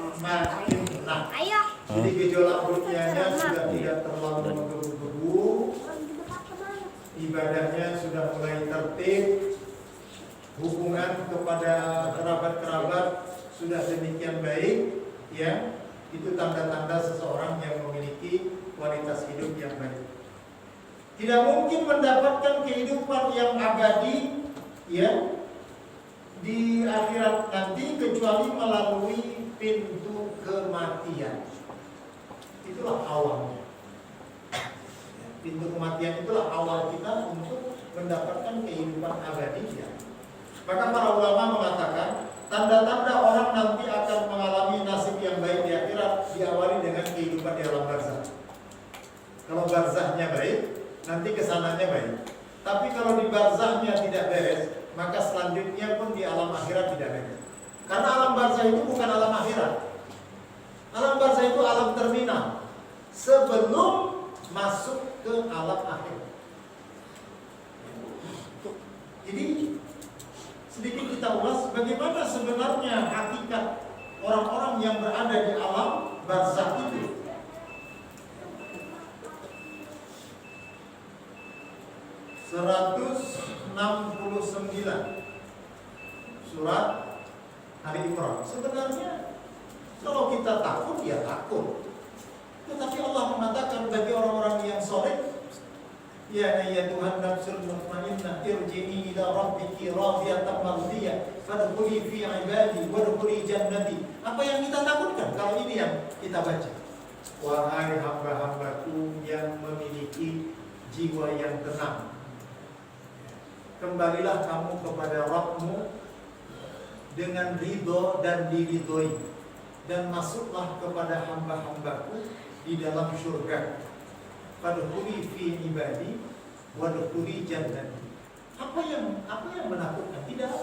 mutmainnah. Jadi gejolak ruhnya sudah tidak terlalu menggebu-gebu, ibadahnya sudah mulai tertib, hubungan kepada kerabat-kerabat sudah demikian baik, ya. Itu tanda-tanda seseorang yang memiliki kualitas hidup yang baik. Tidak mungkin mendapatkan kehidupan yang abadi, ya, di akhirat nanti kecuali melalui pintu kematian. Itulah awalnya. Pintu kematian itulah awal kita untuk mendapatkan kehidupan abadi, ya. Maka para ulama mengatakan tanda-tanda orang nanti akan mengalami nasib yang baik di akhirat diawali dengan kehidupan di alam barzah. Kalau barzahnya baik, nanti kesananya baik. Tapi kalau di barzahnya tidak beres, maka selanjutnya pun di alam akhirat tidak beres. Karena alam barzah itu bukan alam akhirat. Alam barzah itu alam terminal sebelum masuk ke alam akhir. Jadi sedikit kita ulas bagaimana sebenarnya hakikat orang-orang yang berada di alam barzah itu. Surat 169 Surat Ali Imran. Sebenarnya kalau kita takut, ya takut. Tetapi Allah mengatakan bagi orang-orang yang soleh, ya ayyatuhan nafsul mutmainnah irji'i ila rabbiki radiyatan mardiyah fadkhuli fi ibadi wadkhuli jannati. Apa yang kita takutkan? Kalau ini yang kita baca, wahai hamba-hambaku yang memiliki jiwa yang tenang, kembalilah kamu kepada Rabbmu dengan ridho dan diridhoi, dan masuklah kepada hamba-hambaku di dalam surga. Fadkhuli fi ibadi wadkhuli jannati. Apa yang menakutkan? Tidak.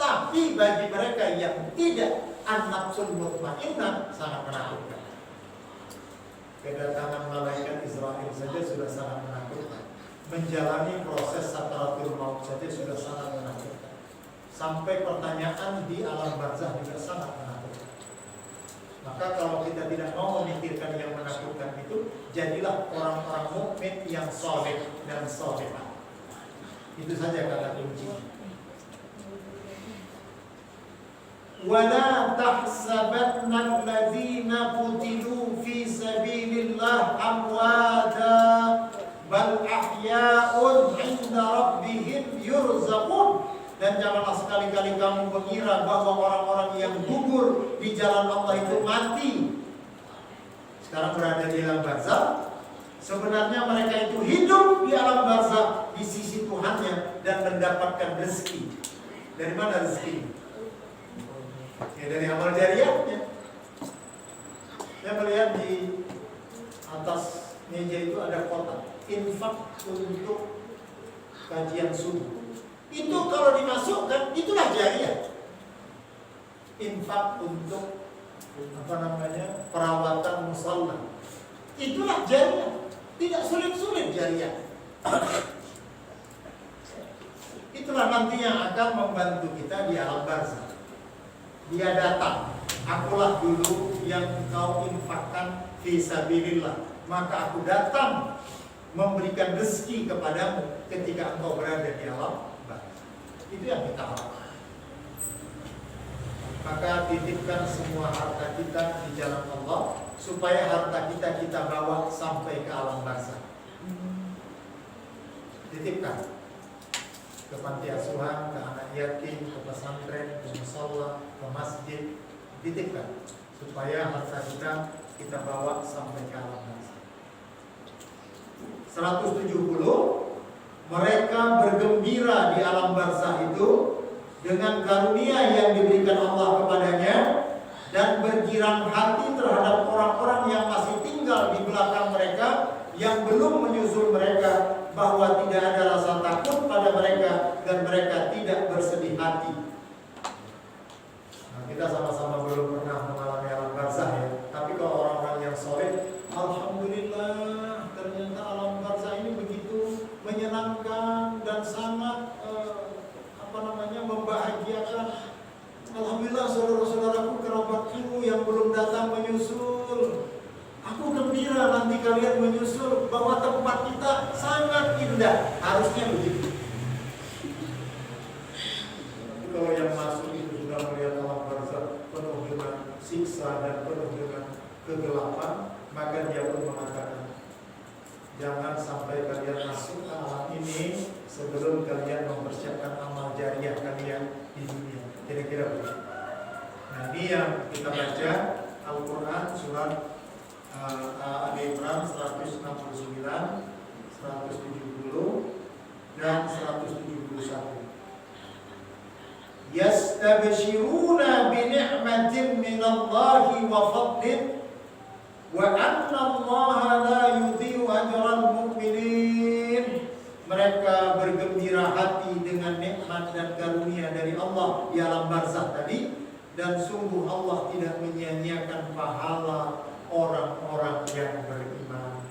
Tapi bagi mereka yang tidak an-nafsul mutmainnah sangat menakutkan. Kedatangan malaikat Israel saja sudah sangat menakutkan. Menjalani proses sakaratul maut saja sudah sangat menakutkan. Sampai pertanyaan di alam barzah juga sangat menakutkan. Maka kalau kita tidak mau memikirkan yang menakutkan itu, jadilah orang-orang mukmin yang soleh dan solehah. Itu saja kata kunci. Wala tahsabanna alladzina qutilu fi sabilillah amwata bal ahya'un 'inda rabbihim yurzaqun. Dan janganlah sekali-kali kamu mengira bahwa orang-orang yang gugur di jalan Allah itu mati. Sekarang berada di alam barzah. Sebenarnya mereka itu hidup di alam barzah di sisi Tuhannya dan mendapatkan rezeki. Dari mana rezeki? Ya dari amal jariyahnya. Saya melihat di atas meja itu ada kotak infak untuk kajian subuh. Itu kalau dimasukkan, itulah jariyah. Infak untuk perawatan musalla. Itulah jariyah. Tidak sulit-sulit jariyah. Itulah nanti yang akan membantu kita di alam barzah. Dia datang, akulah dulu yang kau infakkan fi sabilillah, maka aku datang memberikan rezeki kepadamu ketika engkau berada di alam. Itu yang kita harapkan. Maka titipkan semua harta kita di jalan Allah, supaya harta kita bawa sampai ke alam barzah. Titipkan ke panti asuhan, ke anak yatim, ke pesantren, ke mushola, ke masjid. Titipkan supaya harta kita bawa sampai ke alam barzah. 170. Mereka bergembira di alam barzah itu dengan karunia yang diberikan Allah kepadanya, dan bergirang hati terhadap orang-orang yang masih tinggal di belakang mereka, yang belum menyusul mereka, bahwa tidak ada rasa takut pada mereka dan mereka tidak bersedih hati. Nah, kita sama-sama belum pernah mengalami alam barzah, ya. Tapi kalau orang-orang yang soleh, alhamdulillah, ternyata alam barzah ini begitu menyenangkan dan sangat membahagiakan. Alhamdulillah, saudara-saudaraku, kerabatku yang yang belum datang menyusul. Aku gembira nanti kalian menyusul bahwa tempat kita sangat indah. Harusnya begitu. Kalau yang masuk itu sudah melihat alam barzakh penuh dengan siksa dan penuh dengan kegelapan, maka dia pun mengatakan, jangan sampai kalian masuk ke alam ini sebelum kalian mempersiapkan amal jariah kalian di dunia. Kira-kira begitu. Nah, ini yang kita baca Al-Quran surat Ali Imran 169, 170 dan 171. Yastabshiruna bi ni'matin minallahi wa fadlin wa anna Allaha la yudhi'u ajral mu'minin. Mereka bergembira hati dengan nikmat dan karunia dari Allah di alam barzakh tadi, dan sungguh Allah tidak menyia-nyiakan pahala orang-orang yang beriman.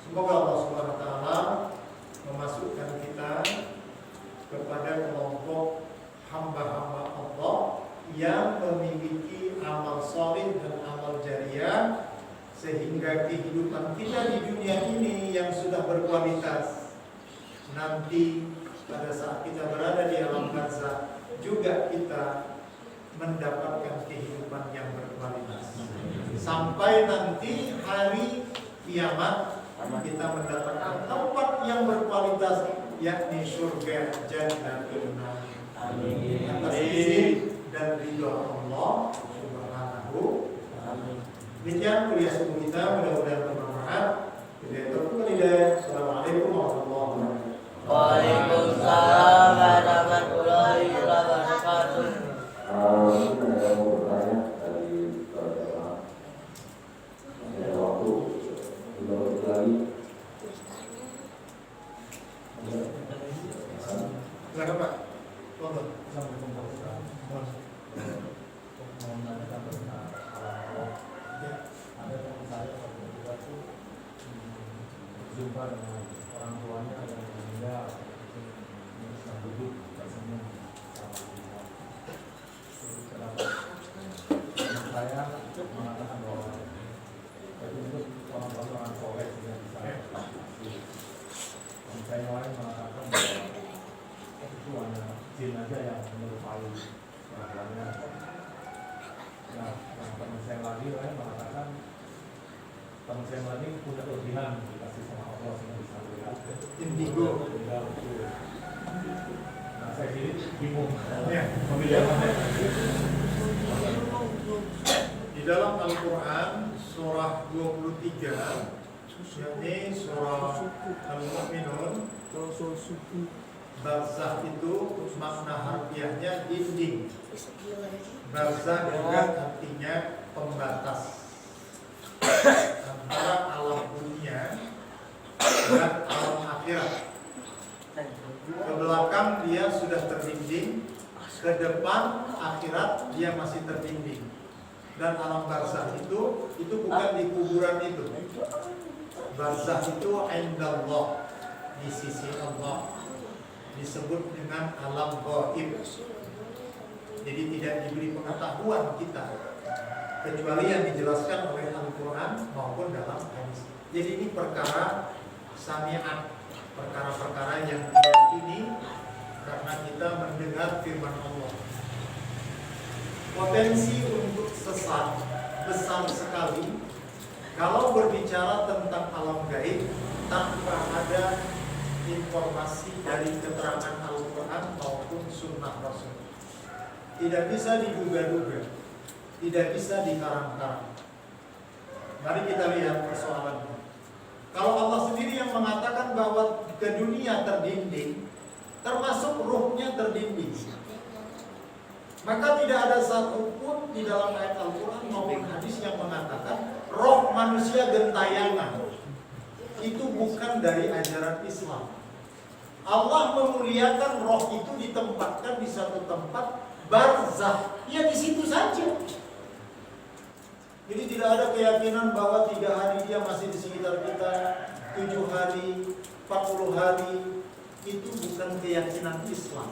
Semoga Allah Subhanahu wa taala memasukkan kita kepada kelompok hamba-hamba Allah yang memiliki amal saleh dan amal jariah, sehingga kehidupan kita di dunia ini yang sudah berkualitas, nanti pada saat kita berada di alam barzakh juga kita mendapatkan kehidupan yang berkualitas. Sampai nanti hari kiamat kita mendapatkan tempat yang berkualitas, yakni surga Jannatul Na'im. Atas izin dan ridha Allah Subhanahu. Demikian kuliah subuh kita, mudah-mudahan bermanfaat. Assalamualaikum warahmatullahi wabarakatuh. Waalaikumsalam warahmatullahi wabarakatuh. Ada yang mau bertanya dari saudara? Masih ada waktu 2 menit lagi. Silakan Pak. Assalamualaikum warahmatullahi wabarakatuh. Mau menanyakan tentang alam. Ada teman saya waktu itu berjumpa dengan orang tuanya yang meninggal, sedang duduk tersenyum sama ibunya. Kenapa? Saya mengatakan bahwa itu orang soleh yang bisa kasih. Dan saya lain mengatakan bahwa itu hanya jin aja yang menyerupai orangnya. Nah, yang teman saya lagi mengatakan teman saya lagi punya kelebihan dikasih sama Allah sehingga bisa melihat Indigo. Nah, saya sendiri bingung Memilih mana? Di dalam Al-Quran surah 23, yakni surah Al-Mu'minun, barzakh itu makna harfiahnya dinding. Barzakh juga artinya pembatas antara alam dunia dan alam akhirat. Ke belakang dia sudah terdinding, ke depan akhirat dia masih terdinding. Dan alam barzakh itu bukan di kuburan itu. Barzakh itu indallah, di sisi Allah, disebut dengan alam gaib. Jadi tidak diberi pengetahuan kita kecuali yang dijelaskan oleh Al-Quran maupun dalam hadis. Jadi ini perkara sami'at, perkara-perkara yang diyakini karena kita mendengar firman Allah. Potensi untuk sesat besar sekali kalau berbicara tentang alam gaib tanpa ada informasi dari keterangan Al-Quran maupun Sunnah Rasul. Tidak bisa diduga-duga, tidak bisa dikarang-karang. Mari kita lihat persoalannya. Kalau Allah sendiri yang mengatakan bahwa ke dunia terdinding, termasuk ruhnya terdinding, maka tidak ada satupun di dalam ayat Al-Quran maupun hadis yang mengatakan roh manusia gentayangan. Itu bukan dari ajaran Islam. Allah memuliakan roh itu ditempatkan di satu tempat barzakh, ya di situ saja. Jadi tidak ada keyakinan bahwa 3 hari dia masih di sekitar kita, 7 hari, 40 hari. Itu bukan keyakinan Islam.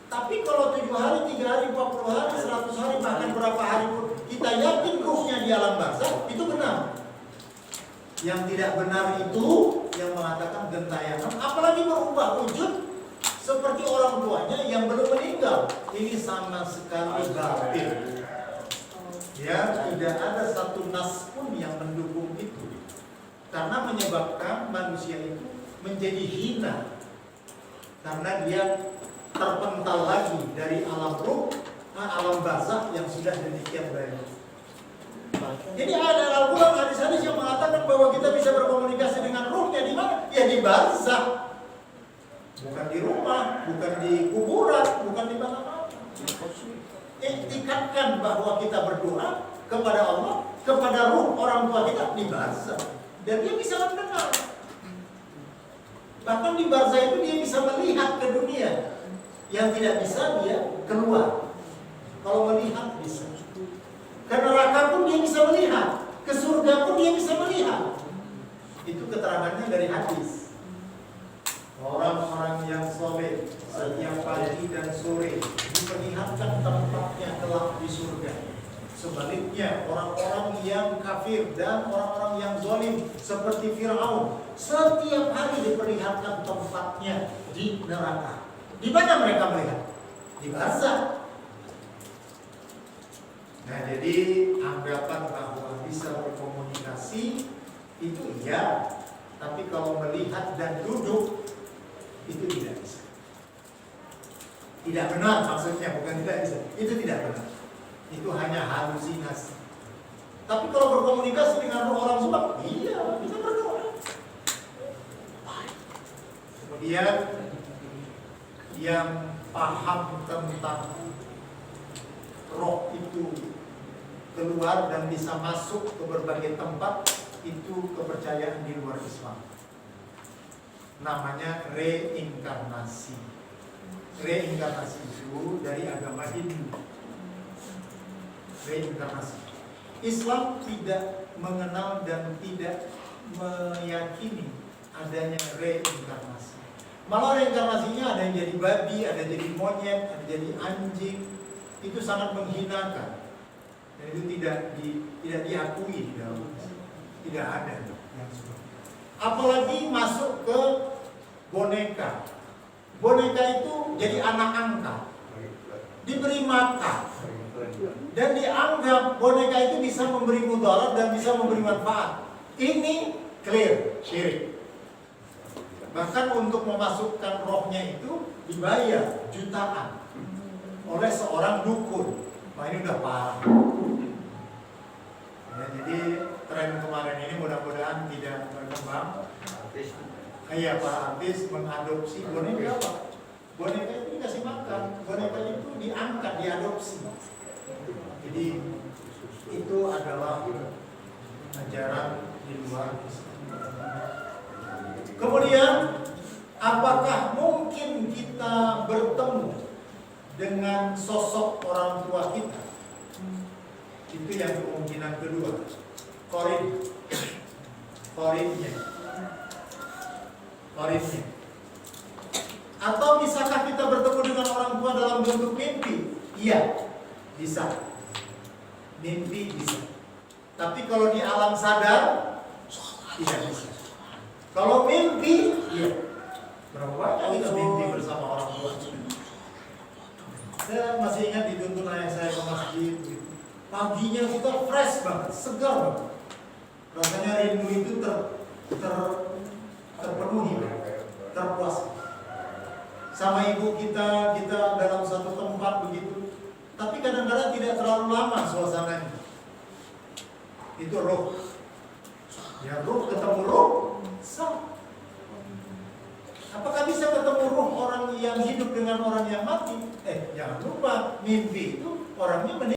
Tapi kalau 7 hari, 3 hari, 40 hari, 100 hari, bahkan berapa hari pun kita yakin ruhnya di alam barzakh, itu benar. Yang tidak benar itu yang mengatakan gentayangan, apalagi berubah wujud seperti orang tuanya yang belum meninggal. Ini sama sekali batil. Ya, tidak ada satu nas pun yang mendukung itu. Karena menyebabkan manusia itu menjadi hina. Karena dia terpental lagi dari alam ruh, alam barzakh yang sudah demikian baik. Jadi ada Al-Quran, hadis-hadis yang mengatakan bahwa kita bisa berkomunikasi dengan ruhnya di mana? Ya di barzakh. Bukan di rumah, bukan di kuburan, bukan di mana-mana. Iktikadkan bahwa kita berdoa kepada Allah, kepada ruh orang tua kita di barzakh. Dan dia bisa mendengar. Bahkan di barzakh itu dia bisa melihat ke dunia. Yang tidak bisa dia keluar. Kalau melihat bisa. Ke neraka pun dia bisa melihat. Ke surga pun dia bisa melihat. Itu keterangannya dari hadis. Orang-orang yang soleh setiap pagi dan sore diperlihatkan tempatnya kelak di surga. Sebaliknya orang-orang yang kafir dan orang-orang yang zalim seperti Fir'aun setiap hari diperlihatkan tempatnya di neraka. Di mana mereka melihat? Di barzakh. Nah, jadi anggapan bahwa bisa berkomunikasi itu iya, tapi kalau melihat dan duduk itu tidak bisa. Tidak benar maksudnya, bukan tidak bisa. Itu tidak benar. Itu hanya halusinasi. Tapi kalau berkomunikasi dengan orang tua, iya, bisa berdoa. Kemudian yang paham tentang roh itu keluar dan bisa masuk ke berbagai tempat, itu kepercayaan di luar Islam. Namanya reinkarnasi. Reinkarnasi itu dari agama Hindu. Reinkarnasi. Islam tidak mengenal dan tidak meyakini adanya reinkarnasi. Malah reinkarnasinya ada yang jadi babi, ada yang jadi monyet, ada yang jadi anjing. Itu sangat menghinakan. Dan itu tidak diakui di dalam. Tidak ada yang seperti. Apalagi masuk ke boneka. Boneka itu jadi anak angkat, diberi makan, dan dianggap boneka itu bisa memberi mudarat dan bisa memberi manfaat. Ini clear syirik. Bahkan untuk memasukkan rohnya itu dibayar jutaan oleh seorang dukun. Wah, ini udah parah. Ya, jadi tren kemarin ini mudah-mudahan tidak berkembang. Iya, para artis mengadopsi boneka apa? Boneka itu dikasih makan, boneka itu diangkat, diadopsi. Jadi itu adalah ajaran di luar Islam. Kemudian, apakah mungkin kita bertemu dengan sosok orang tua kita? Itu yang kemungkinan kedua. Korinnya. Atau bisakah kita bertemu dengan orang tua dalam bentuk mimpi? Iya, bisa. Mimpi bisa. Tapi kalau di alam sadar, tidak bisa. Kalau mimpi, iya. Berapa banyak kita mimpi bersama orang tua? Saya masih ingat dituntun ayah saya ke masjid. Paginya kita fresh banget, segar banget. Rasanya rindu itu terpenuhi, terpuas. Sama ibu kita dalam satu tempat begitu. Tapi kadang-kadang tidak terlalu lama suasananya. Itu roh. Ya, roh ketemu roh, sah. Apakah bisa ketemu roh orang yang hidup dengan orang yang mati? Jangan lupa, mimpi itu orangnya meninggal.